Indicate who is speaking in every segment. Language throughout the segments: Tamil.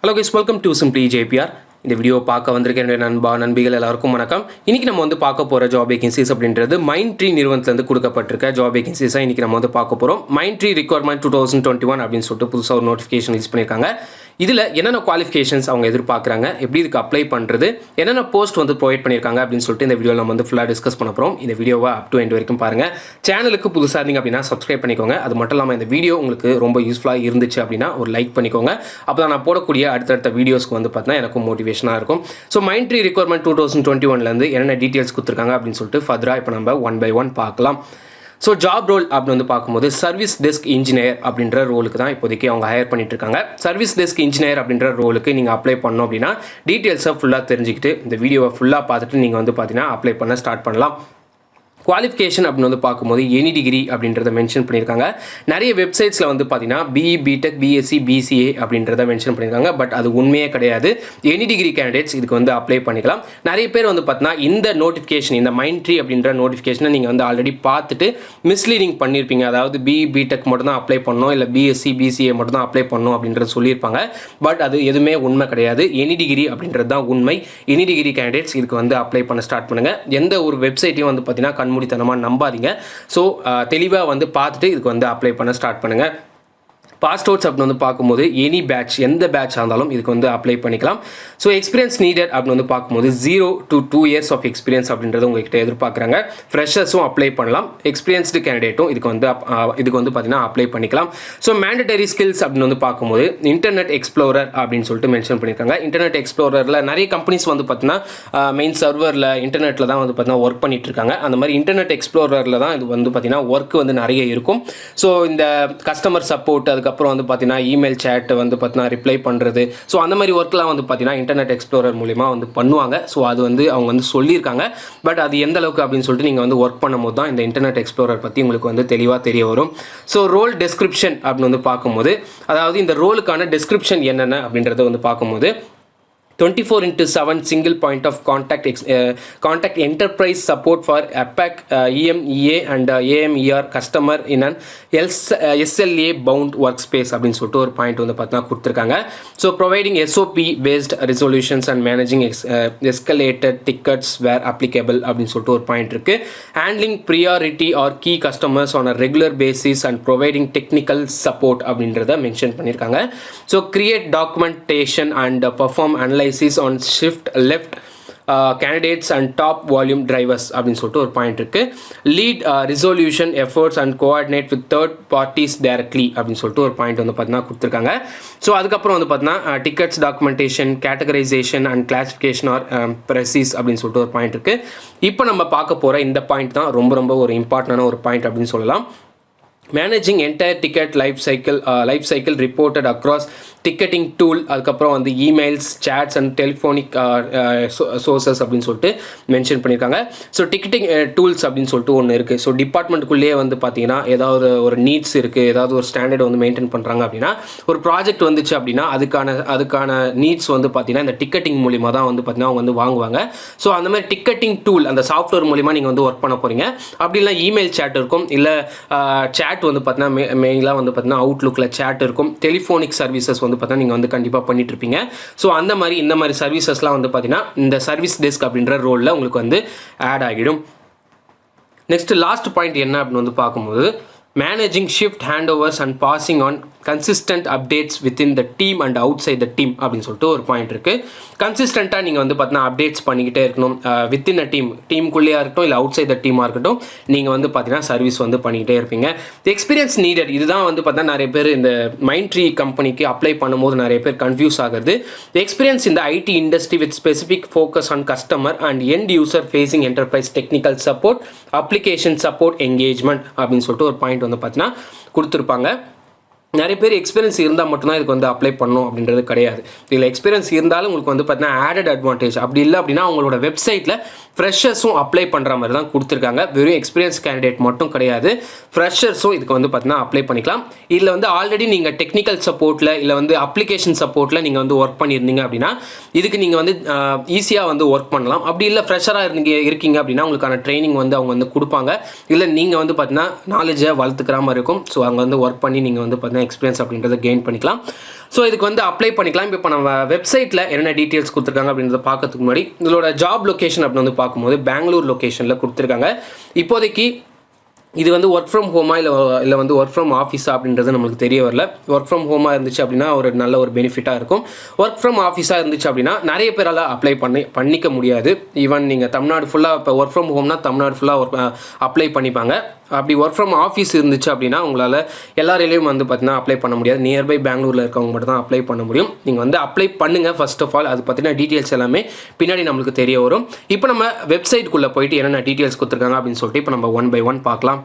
Speaker 1: Hello guys, welcome to simply JPR. இந்த வீடியோ பார்க்க வந்திருக்க என்னுடைய நண்பிகள் எல்லாருக்கும் வணக்கம். இன்றைக்கி நம்ம வந்து பார்க்க போகிற ஜாப் வேகன்சிஸ் அப்படின்றது மைண்ட்ட்ரீ நிறுவனத்துலேருந்து கொடுக்கப்பட்டிருக்க ஜாப் வேகன்சிஸாக இன்றைக்கி நம்ம வந்து பார்க்க போகிறோம். மைண்ட்ட்ரீ ரிக்வயர்மெண்ட் 2021 அப்படின்னு சொல்லிட்டு புதுசாக ஒரு நோட்டிஃபிகேஷன் ரிலீஸ் பண்ணியிருக்காங்க. இதில் என்னென்ன குவாலிஃபிகேஷன்ஸ் அவங்க எதிர்பார்க்குறாங்க, எப்படி இதுக்கு அப்ளை பண்ணுறது, என்னென்ன போஸ்ட் வந்து ப்ரொவைட் பண்ணியிருக்காங்க அப்படின்னு சொல்லிட்டு இந்த வீடியோவில் நம்ம வந்து ஃபுல்லாக டிஸ்கஸ் பண்ண போகிறோம். இந்த வீடியோவை அப் டு எண்ட் வரைக்கும் பாருங்கள். சேனலுக்கு புதுசாக இருந்தீங்க அப்படின்னா சப்ஸ்கிரைப் பண்ணிக்கோங்க. அது மட்டும் இல்லாமல் இந்த வீடியோ உங்களுக்கு ரொம்ப யூஸ்ஃபுல்லாக இருந்துச்சு அப்படின்னா ஒரு லைக் பண்ணிக்கோங்க. அப்போ தான் நான் போடக்கூடிய அடுத்தடுத்த வீடியோஸ்க்கு வந்து பார்த்தீங்கன்னா எனக்கும் மோட்டிவேஷனாக இருக்கும். ஸோ மைண்ட்ட்ரீ ரிக்வயர்மெண்ட் 2021 என்னென்ன டீட்டெயில்ஸ் கொடுத்துருக்காங்க அப்படின்னு சொல்லிட்டு ஃபர்தராக இப்போ நம்ம ஒன் பை ஒன் பார்க்கலாம். ஸோ ஜாப் ரோல் அப்படின்னு வந்து பார்க்கும்போது சர்வீஸ் டெஸ்க் இன்ஜினியர் அப்படின்ற ரோலுக்கு தான் இப்போதைக்கு அவங்க ஹையர் பண்ணிட்டு இருக்காங்க. சர்வீஸ் டெஸ்க் இன்ஜினியர் அப்படின்ற ரோலுக்கு நீங்கள் அப்ளை பண்ணோம் அப்படின்னா டீட்டெயில்ஸை ஃபுல்லாக தெரிஞ்சுக்கிட்டு இந்த வீடியோவை ஃபுல்லாக பார்த்துட்டு நீங்கள் வந்து பார்த்தீங்கன்னா அப்ளை பண்ண ஸ்டார்ட் பண்ணலாம். குவாலிஃபிகேஷன் அப்படின்னு வந்து பார்க்கும்போது எனி டிகிரி அப்படின்றத மென்ஷன் பண்ணியிருக்காங்க. நிறைய வெப்சைட்ஸில் வந்து பார்த்தீங்கன்னா பிஇ, பிடெக், பிஎஸ்சி, பிசிஏ அப்படின்றத மென்ஷன் பண்ணியிருக்காங்க. பட் அது உண்மையே கிடையாது. எனி டிகிரி கேண்டிடேட்ஸ் இதுக்கு வந்து அப்ளை பண்ணிக்கலாம். நிறைய பேர் வந்து பார்த்தீங்கன்னா இந்த நோட்டிஃபிகேஷன், இந்த மைண்ட்ட்ரீ அப்படின்ற நோட்டிஃபிகேஷனை நீங்கள் வந்து ஆல்ரெடி பார்த்துட்டு மிஸ்லீடிங் பண்ணியிருப்பீங்க. அதாவது பிஇ, பிடெக் மட்டும் தான் அப்ளை பண்ணணும், இல்லை பிஎஸ்சி, பிசிஏ மட்டும் தான் அப்ளை பண்ணணும் அப்படின்றது சொல்லியிருப்பாங்க. பட் அது எதுவுமே உண்மை கிடையாது. எனி டிகிரி அப்படின்றது தான் உண்மை. எனி டிகிரி கேண்டிடேட்ஸ் இதுக்கு வந்து அப்ளை பண்ண ஸ்டார்ட் பண்ணுங்கள். எந்த ஒரு வெப்சைட்டையும் வந்து பார்த்தீங்கன்னா முடித்தனமாக நம்பாதீங்க. ஸோ தெளிவாக வந்து பார்த்துட்டு இதுக்கு வந்து அப்ளை பண்ண ஸ்டார்ட் பண்ணுங்கள். பாஸ் அவுட்ஸ் அப்படின்னு வந்து பார்க்கும்போது எனி பேட்ச், எந்த பேட்ச் இருந்தாலும் இதுக்கு வந்து அப்ளை பண்ணிக்கலாம். ஸோ எக்ஸ்பீரியன்ஸ் நீடட் அப்படின்னு வந்து பார்க்கும்போது 0 to 2 years ஆஃப் எக்ஸ்பீரியன்ஸ் அப்படின்றது உங்கள்கிட்ட எதிர்பார்க்குறாங்க. ஃப்ரெஷர்ஸும் அப்ளை பண்ணலாம், எக்ஸ்பீரியன்ஸ்டு கேண்டிடேட்டும் இதுக்கு வந்து பார்த்தீங்கன்னா அப்ளை பண்ணிக்கலாம். ஸோ மேண்டட்டரி ஸ்கில்ஸ் அப்படின்னு வந்து பார்க்கும்போது இன்டர்நெட் எக்ஸ்ப்ளோரர் அப்படின்னு சொல்லிட்டு மென்ஷன் பண்ணியிருக்காங்க. இன்டர்நெட் எக்ஸ்ப்ளோரரில் நிறைய கம்பெனிஸ் வந்து பார்த்தீங்கன்னா மெயின் சர்வரில் இன்டர்நெட்டில் தான் வந்து பார்த்தீங்கன்னா ஒர்க் பண்ணிட்டு இருக்காங்க. அந்த மாதிரி இன்டர்நெட் எக்ஸ்ப்ளோரரில் தான் இது வந்து பார்த்தீங்கன்னா ஒர்க் வந்து நிறைய இருக்கும். ஸோ இந்த கஸ்டமர் சப்போர்ட், அதுக்கப்புறம் வந்து பார்த்தீங்கன்னா இமெயில் சேட் வந்து பார்த்தீங்கன்னா ரிப்ளை பண்ணுறது, ஸோ அந்த மாதிரி ஒர்க்லாம் வந்து பார்த்தீங்கன்னா இன்டர்நெட் எக்ஸ்ப்ளோரர் மூலிமா வந்து பண்ணுவாங்க. ஸோ அது வந்து அவங்க வந்து சொல்லியிருக்காங்க. பட் அது எந்த அளவுக்கு அப்படின்னு சொல்லிட்டு நீங்கள் வந்து ஒர்க் பண்ணும்போது தான் இந்த இன்டர்நெட் எக்ஸ்ப்ளோரர் பற்றி உங்களுக்கு வந்து தெளிவாக தெரிய வரும். ஸோ ரோல் டெஸ்கிரிப்ஷன் அப்படின்னு வந்து பார்க்கும்போது, அதாவது இந்த ரோலுக்கான டெஸ்கிரிப்ஷன் என்னென்ன அப்படின்றத வந்து பார்க்கும்போது 24/7 single point of contact enterprise support for APAC, EMEA and AMER customer in an SLA bound workspace அப்படின்னு சொல்லிட்டு ஒரு பாயிண்ட் வந்து பார்த்தீங்கன்னா கொடுத்துருக்காங்க. So providing SOP based resolutions and managing escalated tickets where applicable அப்படின்னு சொல்லிட்டு ஒரு பாயிண்ட் இருக்கு. Handling priority or key customers on a regular basis and providing technical support அப்படின்றத மென்ஷன் பண்ணியிருக்காங்க. So create documentation and perform analysis on shift left candidates and top volume drivers அப்படின்னு சொல்லிட்டு ஒரு பாயிண்ட் இருக்கு. lead resolution efforts and coordinate with third parties directly அப்படின்னு சொல்லிட்டு ஒரு பாயிண்ட் வந்து பார்த்தீங்கன்னா கொடுத்துருக்காங்க. ஸோ அதுக்கப்புறம் வந்து பார்த்தீங்கன்னா tickets documentation, categorization and classification are precise அப்படின்னு சொல்லிட்டு ஒரு பாயிண்ட் இருக்கு. இப்போ நம்ம பார்க்க போகிற இந்த பாயிண்ட் தான் ரொம்ப ரொம்ப ஒரு இம்பார்ட்டண்டான ஒரு பாயிண்ட் அப்படின்னு சொல்லலாம். Managing entire ticket life cycle reported across ticketing tool, அதுக்கப்புறம் வந்து emails, shades and telephonic sources அப்படின்னு சொல்லிட்டு மென்ஷன் பண்ணியிருக்காங்க. ஸோ டிக்கெட்டிங் டூல்ஸ் அப்படின்னு சொல்லிட்டு ஒன்று இருக்குது. ஸோ டிபார்ட்மெண்ட்டுக்குள்ளேயே வந்து பார்த்தீங்கன்னா ஏதாவது ஒரு நீட்ஸ் இருக்குது, ஏதாவது ஒரு ஸ்டாண்டர்ட் வந்து மெயின்டைன் பண்ணுறாங்க அப்படின்னா, ஒரு ப்ராஜெக்ட் வந்துச்சு அப்படின்னா அதுக்கான நீட்ஸ் வந்து பார்த்தீங்கன்னா இந்த டிக்கெட்டிங் மூலிமா தான் வந்து பார்த்தீங்கன்னா அவங்க வந்து வாங்குவாங்க. ஸோ அந்த மாதிரி டிக்கெட்டிங் டூல், அந்த சாஃப்ட்வேர் மூலிமா நீங்கள் வந்து ஒர்க் பண்ண போகிறீங்க. அப்படி இல்லை இமெயில் சேட் இருக்கும், இல்லை சேட் வந்து பார்த்தீங்கன்னா மெயினாக வந்து பார்த்தீங்கன்னா அவுட்லுக்கில் சேட் இருக்கும், டெலிஃபோனிக் சர்வீசஸ் வந்து பார்த்தீங்கன்னா நீங்கள் வந்து கண்டிப்பாக பண்ணிட்டு இருப்பீங்க. ஸோ இந்த மாதிரி சர்வீசஸ்லாம் வந்து பார்த்தீங்கன்னா இந்த சர்வீஸ் டெஸ்க் அப்படின்ற ரோலில் உங்களுக்கு வந்து ஆட் ஆகிடும். நெக்ஸ்ட் லாஸ்ட் பாயிண்ட் என்ன அப்படின்னு வந்து பார்க்கும்போது managing shift handovers and passing on consistent updates within the team and outside the team அப்படின்னு சொல்லிட்டு ஒரு பாயிண்ட் இருக்குது. கன்சிஸ்டண்ட்டாக நீங்கள் வந்து பார்த்தீங்கன்னா அப்டேட்ஸ் பண்ணிக்கிட்டே இருக்கணும். வித்தின் அ டீமுக்குள்ளேயா இருக்கட்டும், இல்லை அவுட் சைட் த டீமாக இருக்கட்டும், நீங்கள் வந்து பார்த்தீங்கன்னா சர்வீஸ் வந்து பண்ணிக்கிட்டே இருப்பீங்க. எக்ஸ்பீரியன்ஸ் நீடட், இதுதான் வந்து பார்த்தீங்கன்னா நிறைய பேர் இந்த மைண்ட்ட்ரீ கம்பெனிக்கு அப்ளை பண்ணும்போது நிறைய பேர் கன்ஃபியூஸ் ஆகுது. எக்ஸ்பீரியன்ஸ் இந்த IT industry with specific focus on customer and end user facing enterprise technical support, application support, engagement அப்படின்னு சொல்லிட்டு ஒரு பாயிண்ட் வந்து பார்த்தீங்கன்னா கொடுத்துருப்பாங்க. நிறைய பேர் எக்ஸ்பீரியன்ஸ் இருந்தால் மட்டும்தான் இதுக்கு வந்து அப்ளை பண்ணணும் அப்படின்றது கிடையாது. இதில் எக்ஸ்பீரியன்ஸ் இருந்தாலும் உங்களுக்கு வந்து பார்த்தீங்கன்னா ஆடட் அட்வான்டேஜ். அப்படி இல்லை அப்படின்னா உங்களோட வெப்சைட்டில் ஃப்ரெஷர்ஸும் அப்ளை பண்ணுற மாதிரி தான் கொடுத்துருக்காங்க. வெறும் எக்ஸ்பீரியன்ஸ் கேண்டிடேட் மட்டும் கிடையாது, ஃப்ரெஷர்ஸும் இதுக்கு வந்து பார்த்தீங்கன்னா அப்ளை பண்ணிக்கலாம். இதில் வந்து ஆல்ரெடி நீங்கள் டெக்னிக்கல் சப்போர்ட்டில் இல்லை வந்து அப்ளிகேஷன் சப்போர்ட்டில் நீங்கள் வந்து ஒர்க் பண்ணியிருந்தீங்க அப்படின்னா இதுக்கு நீங்கள் வந்து ஈஸியாக வந்து ஒர்க் பண்ணலாம். அப்படி இல்லை ஃப்ரெஷராக இருக்கீங்க அப்படின்னா உங்களுக்கான ட்ரைனிங் வந்து அவங்க வந்து கொடுப்பாங்க. இல்லை நீங்கள் வந்து பார்த்தீங்கன்னா நாலேஜை வளர்த்துக்கிற மாதிரி இருக்கும். ஸோ அங்கே வந்து ஒர்க் பண்ணி நீங்கள் வந்து பார்த்தீங்கன்னா எக்ஸ்பீரியன்ஸ் அப்படின்றத கெயின் பண்ணிக்கலாம். ஸோ இதுக்கு வந்து அப்ளை பண்ணிக்கலாம். இப்போ நம்ம வெப்சைட்டில் என்ன டீட்டெயில்ஸ் கொடுத்துருக்காங்க அப்படின்றத பார்க்கறதுக்கு முன்னாடி இதோட ஜாப் லொக்கேஷன் அப்படின்னு வந்து பார்க்கும்போது பெங்களூர் லொக்கேஷனில் கொடுத்துருக்காங்க. இப்போதைக்கு இது வந்து ஒர்க் ஃப்ரம் ஹோமா இல்லை வந்து ஒர்க் ஃப்ரம் ஆஃபீஸா அப்படின்றது நம்மளுக்கு தெரிய வரல. ஒர்க் ஃப்ரம் ஹோமாக இருந்துச்சு அப்படின்னா ஒரு நல்ல ஒரு பெனிஃபிட்டாக இருக்கும். ஒர்க் ஃப்ரம் ஆஃபீஸாக இருந்துச்சு அப்படின்னா நிறைய பேரால் அப்ளை பண்ணிக்க முடியாது. ஈவன் நீங்கள் தமிழ்நாடு ஃபுல்லாக இப்போ ஒர்க் ஃப்ரம் ஹோம்னா தமிழ்நாடு ஃபுல்லாக அப்ளை பண்ணிப்பாங்க. அப்படி ஒர்க் ஃப்ரம் ஆஃபீஸ் இருந்துச்சு அப்படின்னா உங்களால் எல்லாரையிலையும் வந்து பார்த்தீங்கன்னா அப்ளை பண்ண முடியாது. நியர்பை பெங்களூரில் இருக்கவங்க மட்டும் தான் அப்ளை பண்ண முடியும். நீங்கள் வந்து அப்ளை பண்ணுங்கள் ஃபர்ஸ்ட் ஆஃப் ஆல். அது பற்றின டீட்டெயில்ஸ் எல்லாமே பின்னாடி நம்மளுக்கு தெரிய வரும். இப்போ நம்ம வெப்சைட்டுக்குள்ளே போயிட்டு என்னென்ன டீட்டெயில்ஸ் கொடுத்துருக்காங்க அப்படின்னு சொல்லிட்டு இப்போ நம்ம 1 by 1 பார்க்கலாம்.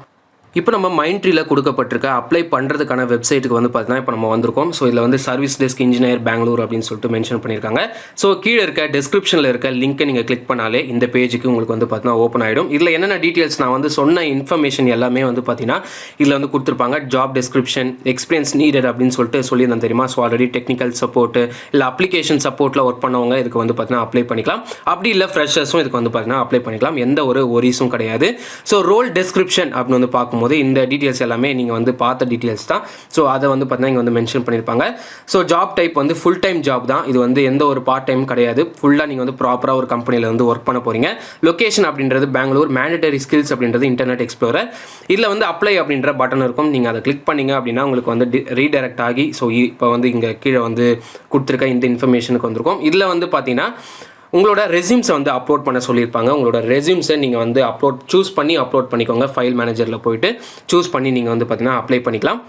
Speaker 1: இப்போ நம்ம மைண்ட்ரியில் கொடுக்கப்பட்டிருக்க அப்ளை பண்ணுறதுக்கான வெப்சைட்டுக்கு வந்து பார்த்தீங்கன்னா இப்போ நம்ம வந்திருக்கோம். ஸோ இதில் வந்து சர்வீஸ் டெஸ்க் இன்ஜினியர் பெங்களூர் அப்படின்னு சொல்லிட்டு மென்ஷன் பண்ணியிருக்காங்க. ஸோ கீழே இருக்க டிஸ்கிரிப்ஷனில் இருக்க லிங்க்கை நீங்கள் கிளிக் பண்ணாலே இந்த பேஜுக்கு உங்களுக்கு வந்து பார்த்தீங்கன்னா ஓப்பன் ஆகிடும். இதில் என்னென்ன டீட்டெயில்ஸ் நான் வந்து சொன்ன இன்ஃபர்மேஷன் எல்லாமே வந்து பார்த்தீங்கன்னா இதில் வந்து கொடுத்துருப்பாங்க. ஜாப் டெஸ்கிரிப்ஷன், எக்ஸ்பீரியன்ஸ் நீடட் அப்படின்னு சொல்லிட்டு சொல்லியிருந்தேன் தெரியுமா. ஸோ ஆல்ரெடி டெக்னிக்கல் சப்போர்ட்டு இல்லை அப்ளிகேஷன் சப்போர்ட்டில் ஒர்க் பண்ணவங்க இதுக்கு வந்து பார்த்தீங்கன்னா அப்ளை பண்ணிக்கலாம். அப்படி இல்லை ஃப்ரெஷர்ஸும் இதுக்கு வந்து பார்த்தீங்கன்னா அப்ளை பண்ணிக்கலாம். எந்த ஒரு ஒரிஸும் கிடையாது. ஸோ ரோல் டெஸ்கிரிப்ஷன் அப்படின்னு வந்து பார்க்கும்போது இந்த டீட்டெயில்ஸ் எல்லாமே நீங்கள் வந்து பார்த்த டீட்டெயில்ஸ் தான். ஸோ அதை வந்து பார்த்தீங்கன்னா இங்கே வந்து மென்ஷன் பண்ணியிருப்பாங்க. ஸோ ஜாப் டைப் வந்து ஃபுல் டைம் ஜாப் தான். இது வந்து எந்த ஒரு பார்ட் டைம் கிடையாது. ஃபுல்லாக நீங்கள் வந்து ப்ராப்பராக ஒரு கம்பெனியில் வந்து ஒர்க் பண்ண போகிறீங்க. லொக்கேஷன் அப்படின்றது பெங்களூர். மேண்டட்டரி ஸ்கில்ஸ் அப்படின்றது இன்டர்நெட் எக்ஸ்ப்ளோரர். இதில் வந்து அப்ளை அப்படின்ற பட்டன் இருக்கும். நீங்கள் அதை கிளிக் பண்ணிங்க அப்படின்னா உங்களுக்கு வந்து ரீடைரக்ட் ஆகி ஸோ இப்போ வந்து இங்கே கீழே வந்து கொடுத்துருக்க இந்த இன்ஃபர்மேஷனுக்கு வந்திருக்கும். இதில் வந்து பார்த்தீங்கன்னா உங்களோட ரெஸ்யூம்ஸை வந்து அப்லோட் பண்ண சொல்லியிருப்பாங்க. உங்களோட ரெஸ்யூம்ஸை நீங்கள் வந்து சூஸ் பண்ணி அப்லோட் பண்ணிக்கோங்க. ஃபைல் மேனேஜரில் போயிட்டு சூஸ் பண்ணி நீங்கள் வந்து பார்த்தீங்கன்னா அப்ளை பண்ணிக்கலாம்.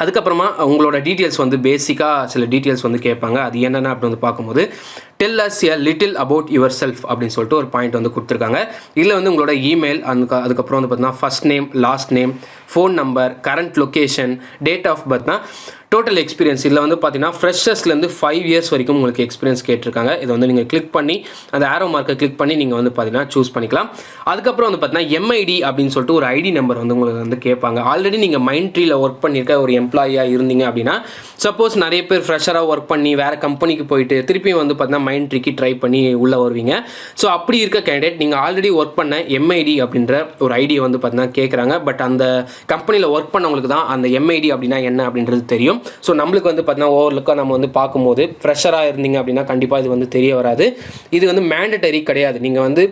Speaker 1: அதுக்கப்புறமா உங்களோட டீட்டெயில்ஸ் வந்து பேசிக்காக சில டீட்டெயில்ஸ் வந்து கேட்பாங்க. அது என்னென்ன அப்படின்னு வந்து பார்க்கும்போது tell us a little about yourself அப்படின்னு சொல்லிட்டு ஒரு பாயிண்ட் வந்து கொடுத்துருக்காங்க. இதில் வந்து உங்களோட இமெயில், அதுக்கப்புறம் வந்து பார்த்தீங்கன்னா first name, last name, phone number, current location, date of பர்த்னா டோட்டல் எக்ஸ்பீரியன்ஸ். இதில் வந்து பார்த்தீங்கன்னா ஃப்ரெஷர்ஸ்லேருந்து 5 years வரைக்கும் உங்களுக்கு எக்ஸ்பீரியன்ஸ் கேட்டிருக்காங்க. இதை வந்து நீங்கள் கிளிக் பண்ணி அந்த ஆரோ மார்க்கை கிளிக் பண்ணி நீங்கள் வந்து பார்த்தீங்கன்னா சூஸ் பண்ணிக்கலாம். அதுக்கப்புறம் வந்து பார்த்தீங்கன்னா எம்ஐடி அப்படின்னு சொல்லிட்டு ஒரு ஐடி நம்பர் வந்து உங்களுக்கு வந்து கேட்பாங்க. ஆல்ரெடி நீங்கள் மைண்ட்ரியில் ஒர்க் பண்ணியிருக்க ஒரு எம்ப்ளாயியாக இருந்தீங்க அப்படின்னா, சப்போஸ் நிறைய பேர் ஃப்ரெஷராக ஒர்க் பண்ணி வேறு கம்பெனிக்கு போயிட்டு திருப்பியும் வந்து பார்த்தீங்கன்னா மைண்ட்ரிக்கு ட்ரை பண்ணி உள்ளே வருவீங்க. ஸோ அப்படி இருக்க கேண்டிடேட் நீங்கள் ஆல்ரெடி ஒர்க் பண்ண எம்ஐடி அப்படின்ற ஒரு ஐடியை வந்து பார்த்தீங்கன்னா கேட்குறாங்க. பட் அந்த கம்பெனியில் ஒர்க் பண்ணவங்களுக்கு தான் அந்த எம்ஐடி அப்படின்னா என்ன அப்படின்றது தெரியும். ஸோ நம்மளுக்கு வந்து பார்த்தீங்கன்னா ஓவர்லுக்காக நம்ம வந்து பார்க்கும்போது ஃப்ரெஷராக இருந்தீங்க அப்படின்னா கண்டிப்பாக இது வந்து தெரிய வராது. இது வந்து மேண்டட்டரி கிடையாது. நீங்கள் வந்து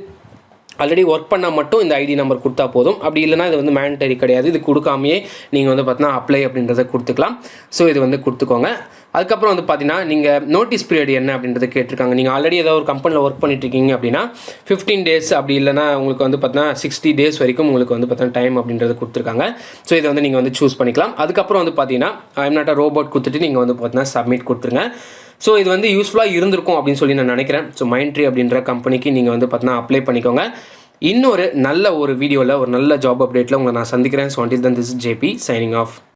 Speaker 1: ஆல்ரெடி ஒர்க் பண்ணால் மட்டும் இந்த ஐடி நம்பர் கொடுத்தா போதும். அப்படி இல்லைனா இது வந்து மேண்டட்டரி கிடையாது. இது கொடுக்காமையே நீங்கள் வந்து பார்த்தீங்கன்னா அப்ளை அப்படின்றத கொடுத்துக்கலாம். ஸோ இது வந்து கொடுத்துக்கோங்க. அதுக்கப்புறம் வந்து பார்த்தீங்கன்னா நீங்கள் நோட்டீஸ் பீரியட் என்ன அப்படின்றத கேட்டிருக்காங்க. நீங்கள் ஆல்ரெடி ஏதாவது ஒரு கம்பெனியில் ஒர்க் பண்ணிட்டு இருக்கீங்க அப்படின்னா 15 days, அப்படி இல்லைனா உங்களுக்கு வந்து பார்த்தீங்கன்னா 60 days வரைக்கும் உங்களுக்கு வந்து பார்த்தீங்கன்னா டைம் அப்படின்றது கொடுத்துருக்காங்க. ஸோ இதை வந்து நீங்கள் வந்து சூஸ் பண்ணிக்கலாம். அதுக்கப்புறம் வந்து பார்த்தீங்கன்னா ஐம் நாட் அ ரோபோட் கொடுத்துட்டு நீங்கள் வந்து பார்த்தீங்கன்னா சப்மிட் கொடுத்துருங்க. ஸோ இது வந்து யூஸ்ஃபுல்லாக இருந்திருக்கும் அப்படின்னு சொல்லி நான் நினைக்கிறேன். ஸோ மைண்ட்ரி அப்படின்ற கம்பெனிக்கு நீங்கள் வந்து பார்த்தீங்கன்னா அப்ளை பண்ணிக்கோங்க. இன்னொரு நல்ல ஒரு வீடியோவில் ஒரு நல்ல ஜாப் அப்டேட்டில் உங்களை நான் சந்திக்கிறேன். So until then, this is JP signing off.